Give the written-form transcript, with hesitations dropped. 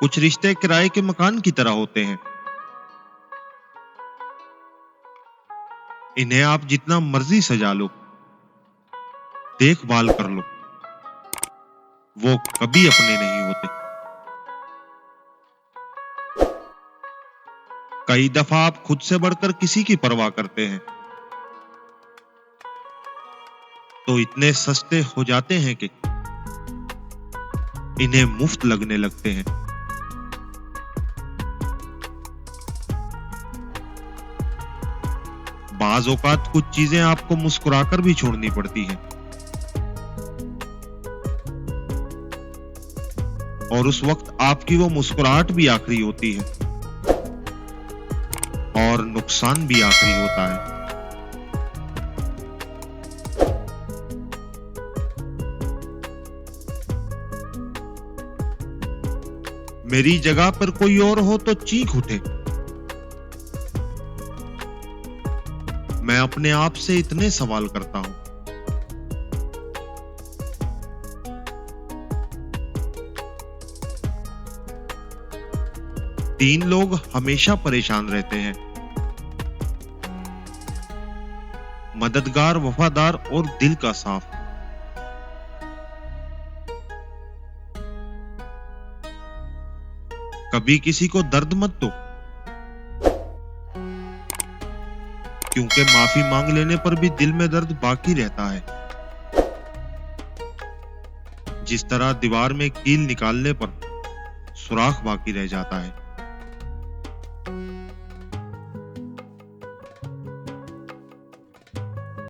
कुछ रिश्ते किराए के मकान की तरह होते हैं। इन्हें आप जितना मर्जी सजा लो, देखभाल कर लो, वो कभी अपने नहीं होते। कई दफा आप खुद से बढ़कर किसी की परवाह करते हैं, तो इतने सस्ते हो जाते हैं कि इन्हें मुफ्त लगने लगते हैं। बाज औकात कुछ चीजें आपको मुस्कुराकर भी छोड़नी पड़ती हैं, और उस वक्त आपकी वो मुस्कुराहट भी आखिरी होती है और नुकसान भी आखिरी होता है। मेरी जगह पर कोई और हो तो चीख उठे। मैं अपने आप से इतने सवाल करता हूं। तीन लोग हमेशा परेशान रहते हैं: मददगार, वफादार और दिल का साफ। कभी किसी को दर्द मत दो, क्योंकि माफी मांग लेने पर भी दिल में दर्द बाकी रहता है। जिस तरह दीवार में कील निकालने पर सुराख बाकी रह जाता है।